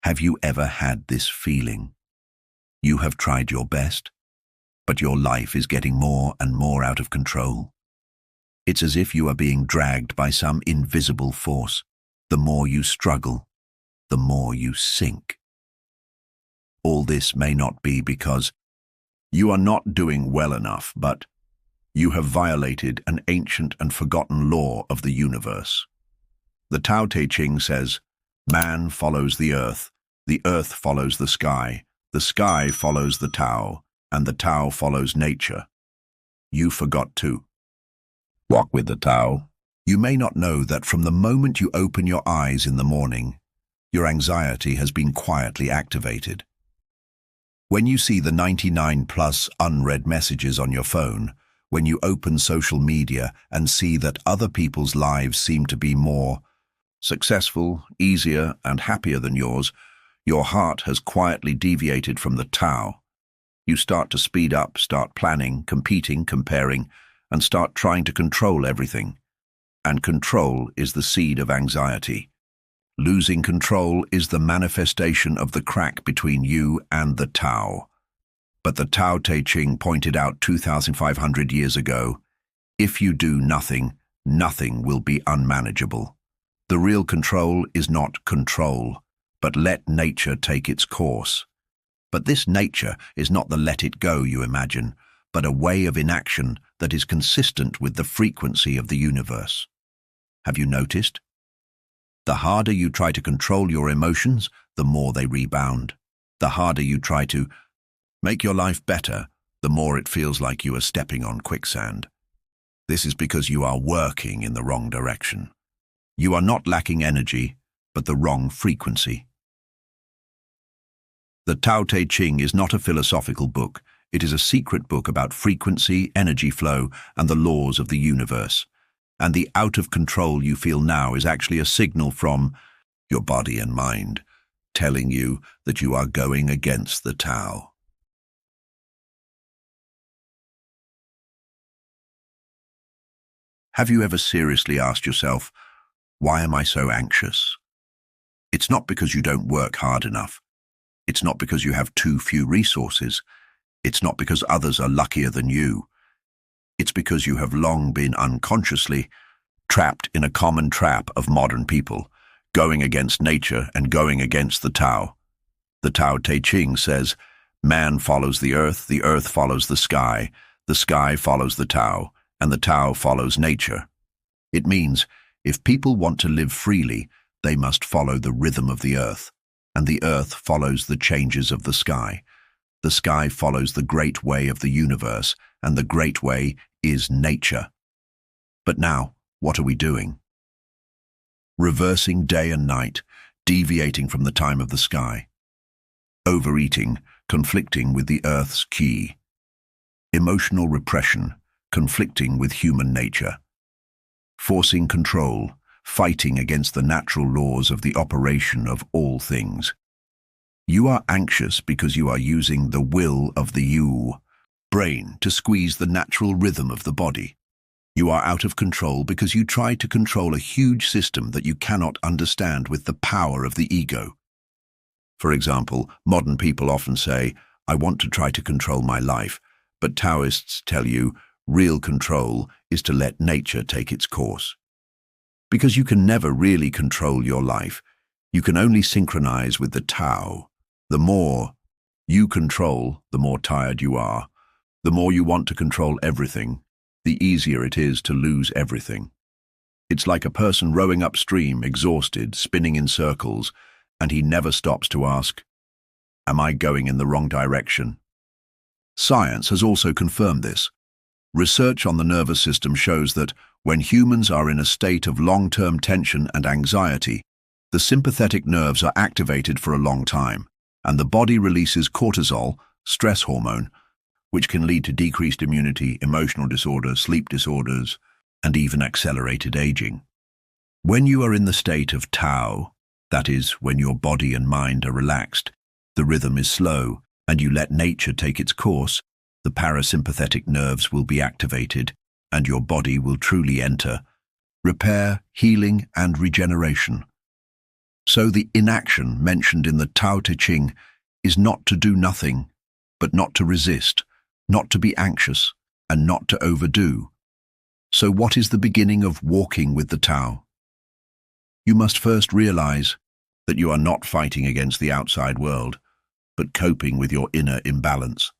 Have you ever had this feeling? You have tried your best, but your life is getting more and more out of control. It's as if you are being dragged by some invisible force. The more you struggle, the more you sink. All this may not be because you are not doing well enough, but you have violated an ancient and forgotten law of the universe. The Tao Te Ching says, man follows the earth follows the sky follows the Tao, and the Tao follows nature. You forgot to walk with the Tao. You may not know that from the moment you open your eyes in the morning, your anxiety has been quietly activated. When you see the 99+ unread messages on your phone, when you open social media and see that other people's lives seem to be more successful, easier, and happier than yours, your heart has quietly deviated from the Tao. You start to speed up, start planning, competing, comparing, and start trying to control everything. And control is the seed of anxiety. Losing control is the manifestation of the crack between you and the Tao. But the Tao Te Ching pointed out 2,500 years ago, if you do nothing, nothing will be unmanageable. The real control is not control, but let nature take its course. But this nature is not the let it go you imagine, but a way of inaction that is consistent with the frequency of the universe. Have you noticed? The harder you try to control your emotions, the more they rebound. The harder you try to make your life better, the more it feels like you are stepping on quicksand. This is because you are working in the wrong direction. You are not lacking energy, but the wrong frequency. The Tao Te Ching is not a philosophical book. It is a secret book about frequency, energy flow, and the laws of the universe. And the out of control you feel now is actually a signal from your body and mind, telling you that you are going against the Tao. Have you ever seriously asked yourself, why am I so anxious? It's not because you don't work hard enough. It's not because you have too few resources. It's not because others are luckier than you. It's because you have long been unconsciously trapped in a common trap of modern people, going against nature and going against the Tao. The Tao Te Ching says, man follows the earth follows the sky follows the Tao, and the Tao follows nature. It means, if people want to live freely, they must follow the rhythm of the earth, and the earth follows the changes of the sky. The sky follows the great way of the universe, and the great way is nature. But now, what are we doing? Reversing day and night, deviating from the time of the sky. Overeating, conflicting with the earth's ki. Emotional repression, conflicting with human nature. Forcing control, fighting against the natural laws of the operation of all things. You are anxious because you are using the will of the you brain to squeeze the natural rhythm of the body. You are out of control because you try to control a huge system that you cannot understand with the power of the ego. For example, modern people often say, I want to try to control my life, but Taoists tell you, real control is to let nature take its course. Because you can never really control your life, you can only synchronize with the Tao. The more you control, the more tired you are. The more you want to control everything, the easier it is to lose everything. It's like a person rowing upstream, exhausted, spinning in circles, and he never stops to ask, am I going in the wrong direction? Science has also confirmed this. Research on the nervous system shows that when humans are in a state of long-term tension and anxiety, the sympathetic nerves are activated for a long time, and the body releases cortisol, stress hormone, which can lead to decreased immunity, emotional disorders, sleep disorders, and even accelerated aging. When you are in the state of Tao, that is, when your body and mind are relaxed, the rhythm is slow, and you let nature take its course, the parasympathetic nerves will be activated, and your body will truly enter repair, healing, and regeneration. So the inaction mentioned in the Tao Te Ching is not to do nothing, but not to resist, not to be anxious, and not to overdo. So what is the beginning of walking with the Tao? You must first realize that you are not fighting against the outside world, but coping with your inner imbalance.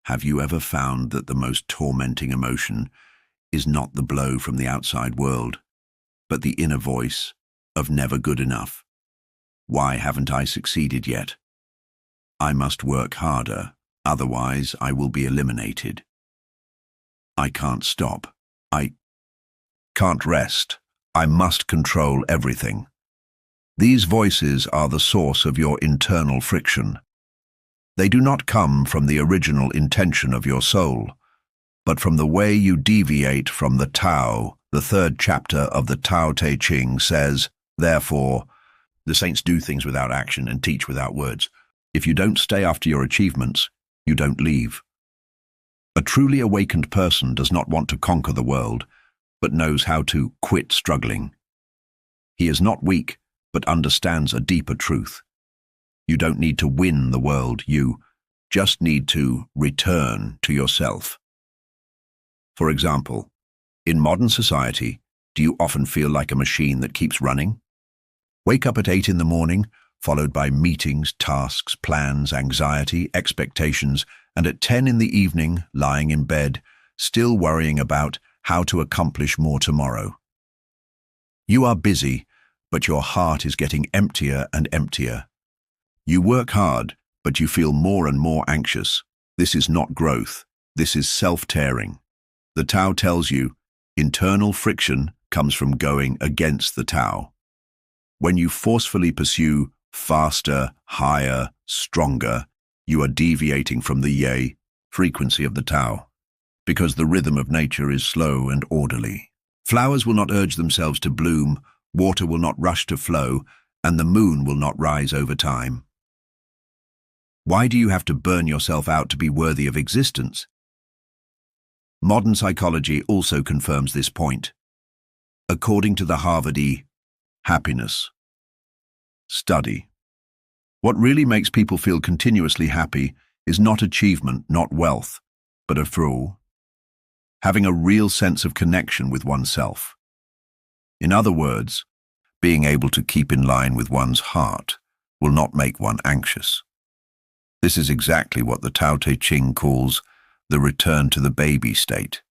Have you ever found that the most tormenting emotion is not the blow from the outside world, but the inner voice of never good enough? Why haven't I succeeded yet? I must work harder, otherwise I will be eliminated. I can't stop. I can't rest. I must control everything. These voices are the source of your internal friction. They do not come from the original intention of your soul, but from the way you deviate from the Tao. The third chapter of the Tao Te Ching says, therefore, the saints do things without action and teach without words. If you don't stay after your achievements, you don't leave. A truly awakened person does not want to conquer the world, but knows how to quit struggling. He is not weak, but understands a deeper truth. You don't need to win the world, you just need to return to yourself. For example, in modern society, do you often feel like a machine that keeps running? Wake up at 8 in the morning, followed by meetings, tasks, plans, anxiety, expectations, and at 10 in the evening, lying in bed, still worrying about how to accomplish more tomorrow. You are busy, but your heart is getting emptier and emptier. You work hard, but you feel more and more anxious. This is not growth. This is self-tearing. The Tao tells you, internal friction comes from going against the Tao. When you forcefully pursue faster, higher, stronger, you are deviating from the Ye frequency of the Tao, because the rhythm of nature is slow and orderly. Flowers will not urge themselves to bloom, water will not rush to flow, and the moon will not rise over time. Why do you have to burn yourself out to be worthy of existence? Modern psychology also confirms this point. According to the Harvard happiness study, what really makes people feel continuously happy is not achievement, not wealth, but a thrill, having a real sense of connection with oneself. In other words, being able to keep in line with one's heart will not make one anxious. This is exactly what the Tao Te Ching calls the return to the baby state.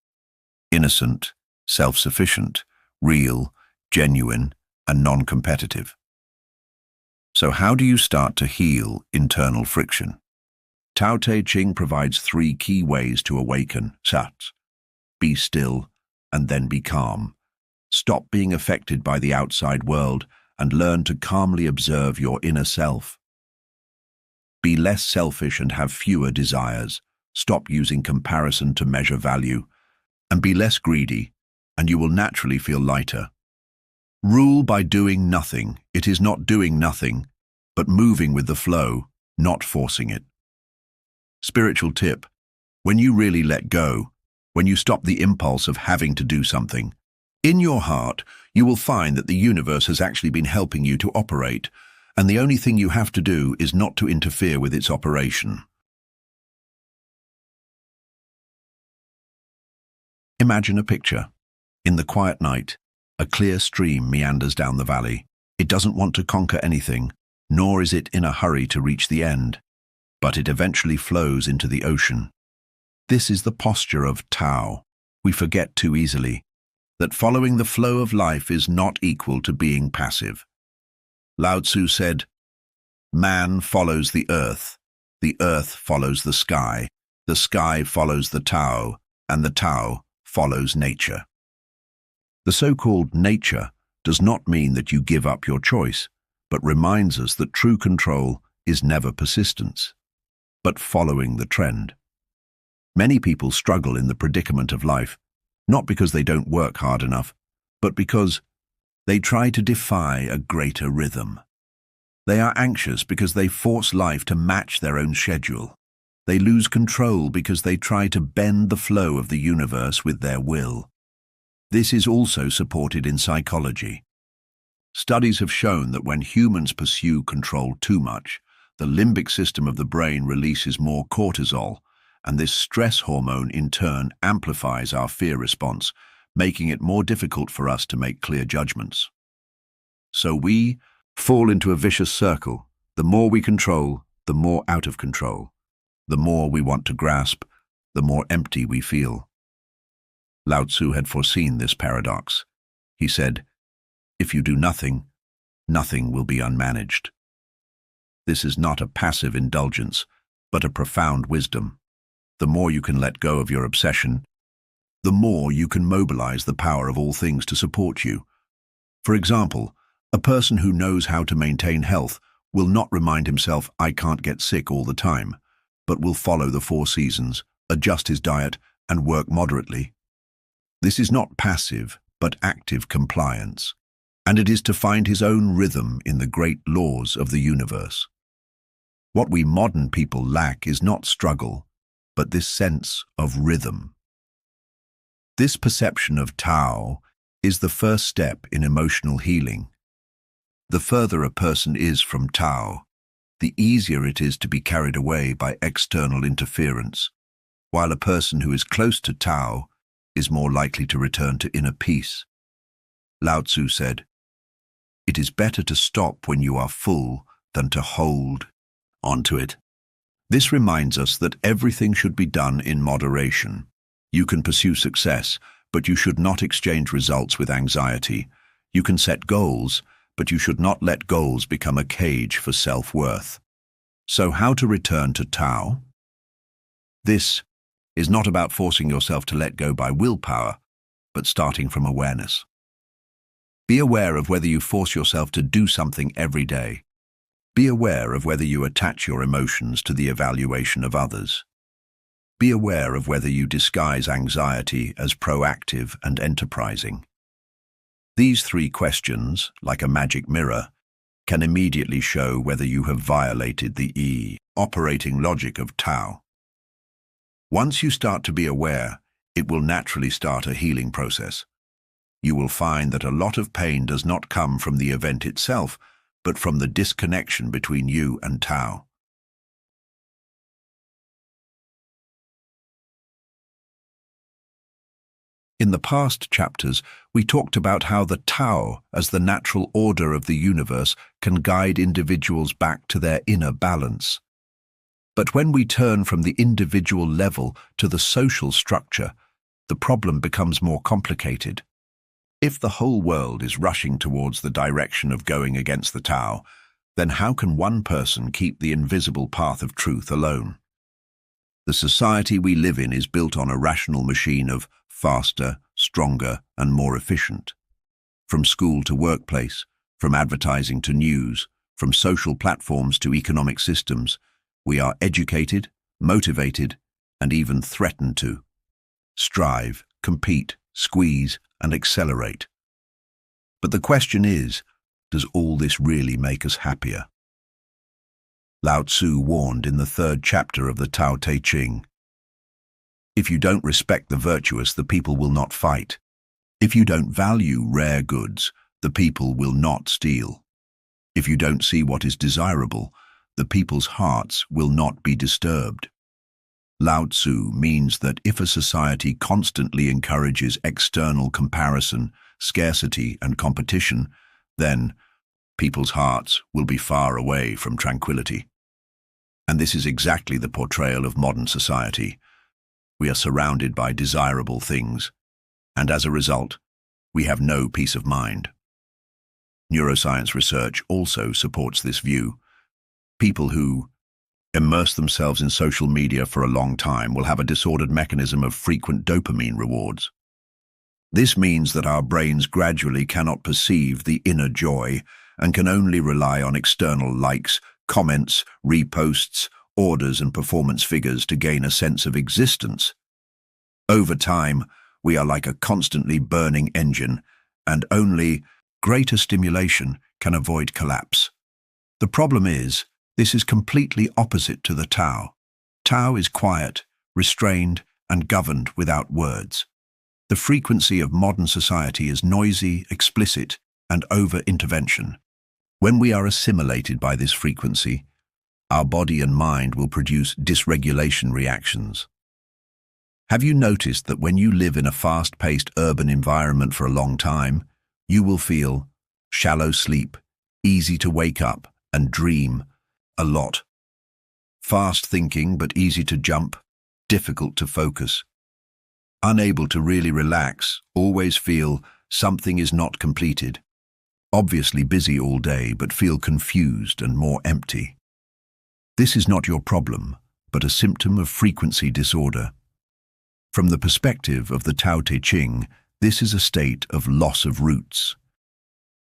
Innocent, self-sufficient, real, genuine, and non-competitive. So how do you start to heal internal friction? Tao Te Ching provides 3 key ways to awaken. Sat. Be still, and then be calm. Stop being affected by the outside world and learn to calmly observe your inner self. Be less selfish and have fewer desires. Stop using comparison to measure value. And be less greedy, and you will naturally feel lighter. Rule by doing nothing. It is not doing nothing, but moving with the flow, not forcing it. Spiritual tip: when you really let go, when you stop the impulse of having to do something, in your heart, you will find that the universe has actually been helping you to operate, and the only thing you have to do is not to interfere with its operation. Imagine a picture. In the quiet night, a clear stream meanders down the valley. It doesn't want to conquer anything, nor is it in a hurry to reach the end, but it eventually flows into the ocean. This is the posture of Tao. We forget too easily that following the flow of life is not equal to being passive. Lao Tzu said, "Man follows the earth follows the sky follows the Tao, and the Tao follows nature." The so-called nature does not mean that you give up your choice, but reminds us that true control is never persistence, but following the trend. Many people struggle in the predicament of life, not because they don't work hard enough, but because they try to defy a greater rhythm. They are anxious because they force life to match their own schedule. They lose control because they try to bend the flow of the universe with their will. This is also supported in psychology. Studies have shown that when humans pursue control too much, the limbic system of the brain releases more cortisol, and this stress hormone in turn amplifies our fear response, making it more difficult for us to make clear judgments. So we fall into a vicious circle. The more we control, the more out of control. The more we want to grasp, the more empty we feel. Lao Tzu had foreseen this paradox. He said, "If you do nothing, nothing will be unmanaged." This is not a passive indulgence, but a profound wisdom. The more you can let go of your obsession, the more you can mobilize the power of all things to support you. For example, a person who knows how to maintain health will not remind himself, "I can't get sick all the time," but will follow the 4 seasons, adjust his diet, and work moderately. This is not passive, but active compliance, and it is to find his own rhythm in the great laws of the universe. What we modern people lack is not struggle, but this sense of rhythm. This perception of Tao is the first step in emotional healing. The further a person is from Tao, the easier it is to be carried away by external interference, while a person who is close to Tao is more likely to return to inner peace. Lao Tzu said, "It is better to stop when you are full than to hold onto it." This reminds us that everything should be done in moderation. You can pursue success, but you should not exchange results with anxiety. You can set goals, but you should not let goals become a cage for self-worth. So how to return to Tao? This is not about forcing yourself to let go by willpower, but starting from awareness. Be aware of whether you force yourself to do something every day. Be aware of whether you attach your emotions to the evaluation of others. Be aware of whether you disguise anxiety as proactive and enterprising. These 3 questions, like a magic mirror, can immediately show whether you have violated the operating logic of Tao. Once you start to be aware, it will naturally start a healing process. You will find that a lot of pain does not come from the event itself, but from the disconnection between you and Tao. In the past chapters, we talked about how the Tao, as the natural order of the universe, can guide individuals back to their inner balance. But when we turn from the individual level to the social structure, the problem becomes more complicated. If the whole world is rushing towards the direction of going against the Tao, then how can one person keep the invisible path of truth alone? The society we live in is built on a rational machine of faster, stronger, and more efficient. From school to workplace, from advertising to news, from social platforms to economic systems, we are educated, motivated, and even threatened to strive, compete, squeeze, and accelerate. But the question is, does all this really make us happier? Lao Tzu warned in the 3rd chapter of the Tao Te Ching, "If you don't respect the virtuous, the people will not fight. If you don't value rare goods, the people will not steal. If you don't see what is desirable, the people's hearts will not be disturbed." Lao Tzu means that if a society constantly encourages external comparison, scarcity, and competition, then people's hearts will be far away from tranquility. And this is exactly the portrayal of modern society. We are surrounded by desirable things, and as a result, we have no peace of mind. Neuroscience research also supports this view. People who immerse themselves in social media for a long time will have a disordered mechanism of frequent dopamine rewards. This means that our brains gradually cannot perceive the inner joy and can only rely on external likes, comments, reposts, orders, and performance figures to gain a sense of existence. Over time, we are like a constantly burning engine, and only greater stimulation can avoid collapse. The problem is, this is completely opposite to the Tao. Tao is quiet, restrained, and governed without words. The frequency of modern society is noisy, explicit, and over-intervention. When we are assimilated by this frequency, our body and mind will produce dysregulation reactions. Have you noticed that when you live in a fast-paced urban environment for a long time, you will feel shallow sleep, easy to wake up and dream a lot? Fast thinking but easy to jump, difficult to focus. Unable to really relax, always feel something is not completed. Obviously busy all day but feel confused and more empty. This is not your problem, but a symptom of frequency disorder. From the perspective of the Tao Te Ching, this is a state of loss of roots.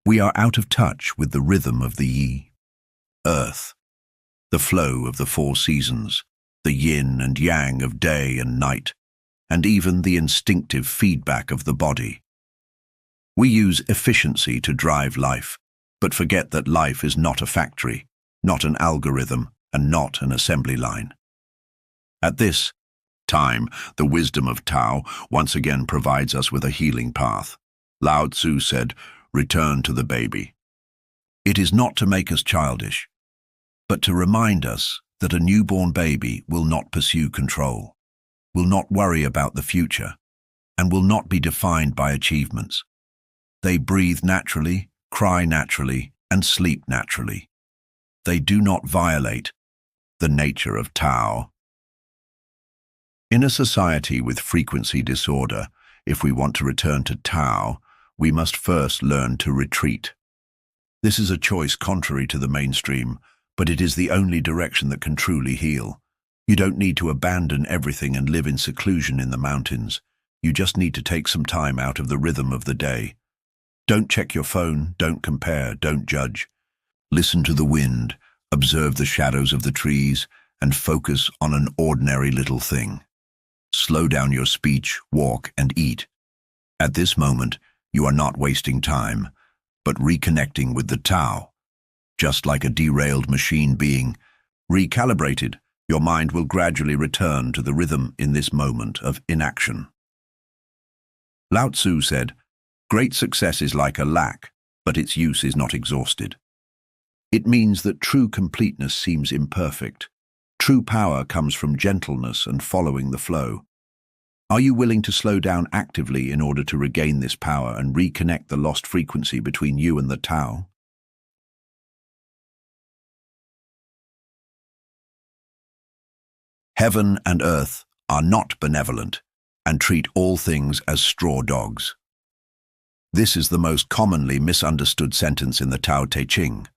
We are out of touch with the rhythm of the Yi, earth, the flow of the four seasons, the yin and yang of day and night, and even the instinctive feedback of the body. We use efficiency to drive life, but forget that life is not a factory, not an algorithm, and not an assembly line. At this time, the wisdom of Tao once again provides us with a healing path. Lao Tzu said, "Return to the baby." It is not to make us childish, but to remind us that a newborn baby will not pursue control, will not worry about the future, and will not be defined by achievements. They breathe naturally, cry naturally, and sleep naturally. They do not violate the nature of Tao. In a society with frequency disorder, if we want to return to Tao, we must first learn to retreat. This is a choice contrary to the mainstream, but it is the only direction that can truly heal. You don't need to abandon everything and live in seclusion in the mountains. You just need to take some time out of the rhythm of the day. Don't check your phone, don't compare, don't judge. Listen to the wind, observe the shadows of the trees, and focus on an ordinary little thing. Slow down your speech, walk, and eat. At this moment, you are not wasting time, but reconnecting with the Tao. Just like a derailed machine being recalibrated, your mind will gradually return to the rhythm in this moment of inaction. Lao Tzu said, "Great success is like a lac, but its use is not exhausted." It means that true completeness seems imperfect. True power comes from gentleness and following the flow. Are you willing to slow down actively in order to regain this power and reconnect the lost frequency between you and the Tao? Heaven and earth are not benevolent and treat all things as straw dogs. This is the most commonly misunderstood sentence in the Tao Te Ching.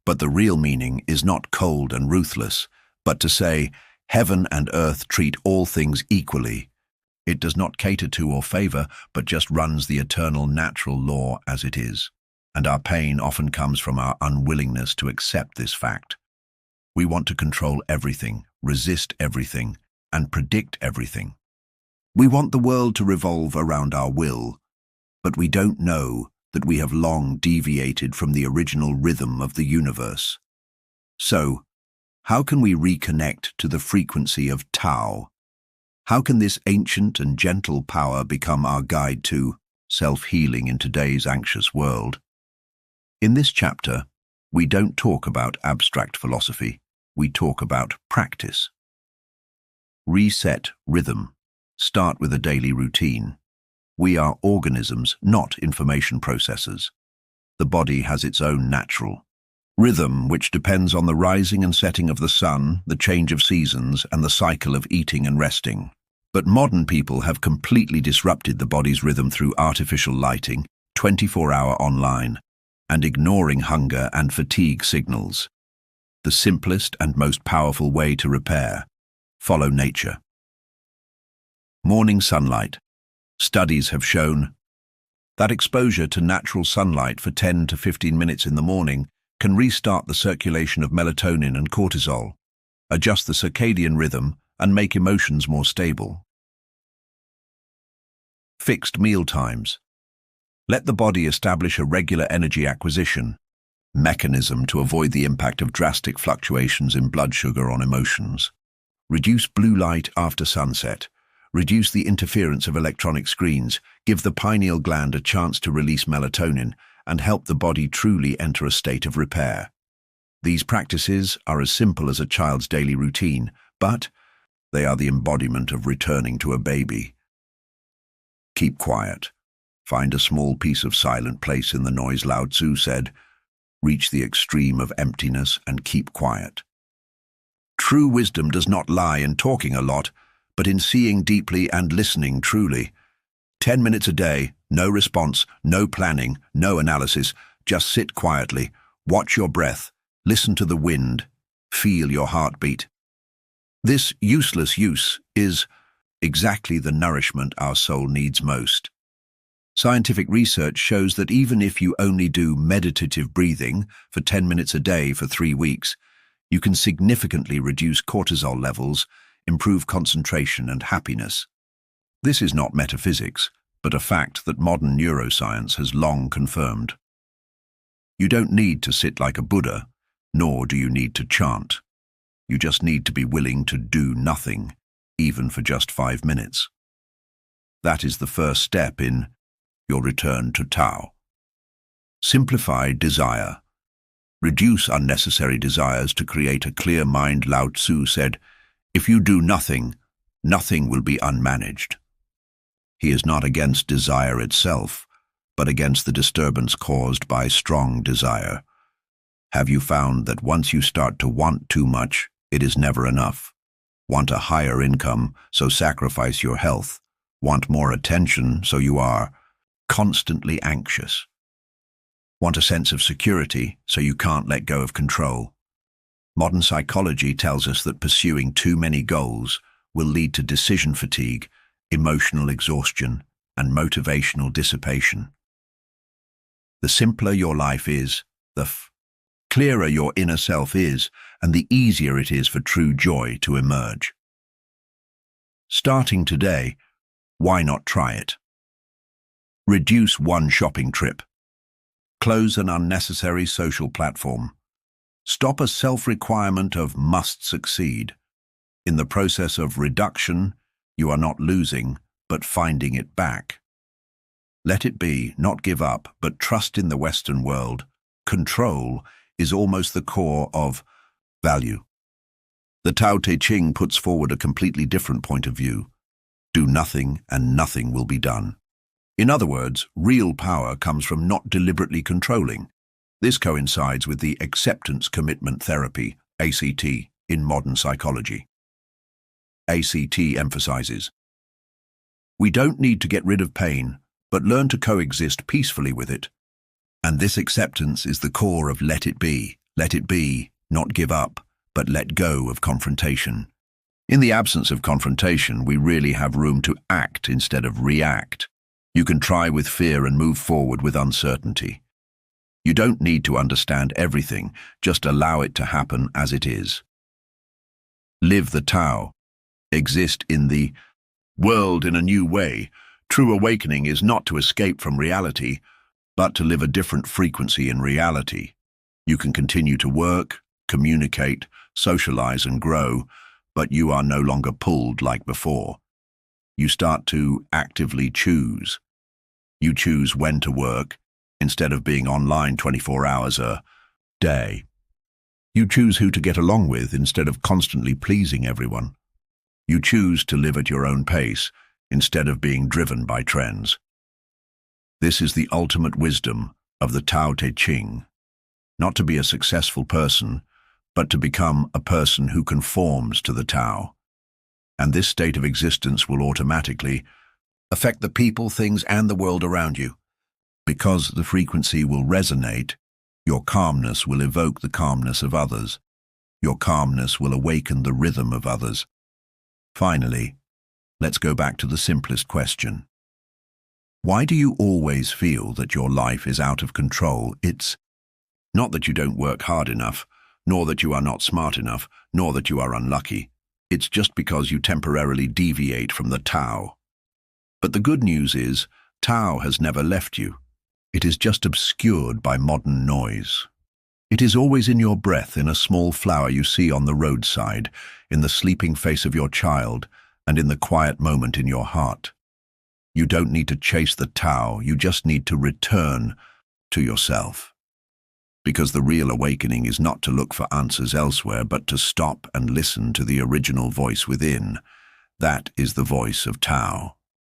But the real meaning is not cold and ruthless, but to say, heaven and earth treat all things equally. It does not cater to or favor, but just runs the eternal natural law as it is. And our pain often comes from our unwillingness to accept this fact. We want to control everything, resist everything, and predict everything. We want the world to revolve around our will, but we don't know that we have long deviated from the original rhythm of the universe. So, how can we reconnect to the frequency of Tao? How can this ancient and gentle power become our guide to self-healing in today's anxious world? In this chapter, we don't talk about abstract philosophy, we talk about practice. Reset rhythm. Start with a daily routine. We are organisms, not information processors. The body has its own natural rhythm, which depends on the rising and setting of the sun, the change of seasons, and the cycle of eating and resting. But modern people have completely disrupted the body's rhythm through artificial lighting, 24-hour online, and ignoring hunger and fatigue signals. The simplest and most powerful way to repair: follow nature. Morning sunlight. Studies have shown that exposure to natural sunlight for 10 to 15 minutes in the morning can restart the circulation of melatonin and cortisol, adjust the circadian rhythm, and make emotions more stable. Fixed meal times. Let the body establish a regular energy acquisition mechanism to avoid the impact of drastic fluctuations in blood sugar on emotions. Reduce blue light after sunset. reduce the interference of electronic screens, give the pineal gland a chance to release melatonin, and help the body truly enter a state of repair. These practices are as simple as a child's daily routine, but they are the embodiment of returning to a baby. Keep quiet. Find a small piece of silent place in the noise. Lao Tzu said, reach the extreme of emptiness and keep quiet. True wisdom does not lie in talking a lot, but in seeing deeply and listening truly. 10 minutes a day, no response, no planning, no analysis, just sit quietly, watch your breath, listen to the wind, feel your heartbeat. This useless use is exactly the nourishment our soul needs most. Scientific research shows that even if you only do meditative breathing for 10 minutes a day for 3 weeks, you can significantly reduce cortisol levels, improve concentration and happiness. This is not metaphysics, but a fact that modern neuroscience has long confirmed. You don't need to sit like a Buddha, nor do you need to chant. You just need to be willing to do nothing, even for just 5 minutes. That is the first step in your return to Tao. Simplify desire. Reduce unnecessary desires to create a clear mind. Lao Tzu said, if you do nothing, nothing will be unmanaged. He is not against desire itself, but against the disturbance caused by strong desire. Have you found that once you start to want too much, it is never enough? Want a higher income, so sacrifice your health. Want more attention, so you are constantly anxious. Want a sense of security, so you can't let go of control. Modern psychology tells us that pursuing too many goals will lead to decision fatigue, emotional exhaustion, and motivational dissipation. The simpler your life is, the clearer your inner self is, and the easier it is for true joy to emerge. Starting today, why not try it? Reduce one shopping trip. Close an unnecessary social platform. Stop a self-requirement of must succeed. In the process of reduction, you are not losing, but finding it back. Let it be, not give up, but trust in the Western world. Control is almost the core of value. The Tao Te Ching puts forward a completely different point of view. Do nothing and nothing will be done. In other words, real power comes from not deliberately controlling. This coincides with the acceptance commitment therapy, ACT, in modern psychology. ACT emphasizes, we don't need to get rid of pain, but learn to coexist peacefully with it. And this acceptance is the core of let it be, not give up, but let go of confrontation. In the absence of confrontation, we really have room to act instead of react. You can try with fear and move forward with uncertainty. You don't need to understand everything, just allow it to happen as it is. Live the Tao. Exist in the world in a new way. True awakening is not to escape from reality, but to live a different frequency in reality. You can continue to work, communicate, socialize and grow, but you are no longer pulled like before. You start to actively choose. You choose when to work, instead of being online 24 hours a day. You choose who to get along with instead of constantly pleasing everyone. You choose to live at your own pace instead of being driven by trends. This is the ultimate wisdom of the Tao Te Ching. Not to be a successful person, but to become a person who conforms to the Tao. And this state of existence will automatically affect the people, things, and the world around you. Because the frequency will resonate, your calmness will evoke the calmness of others. Your calmness will awaken the rhythm of others. Finally, let's go back to the simplest question. Why do you always feel that your life is out of control? It's not that you don't work hard enough, nor that you are not smart enough, nor that you are unlucky. It's just because you temporarily deviate from the Tao. But the good news is, Tao has never left you. It is just obscured by modern noise. It is always in your breath, in a small flower you see on the roadside, in the sleeping face of your child, and in the quiet moment in your heart. You don't need to chase the Tao, you just need to return to yourself. Because the real awakening is not to look for answers elsewhere, but to stop and listen to the original voice within. That is the voice of Tao.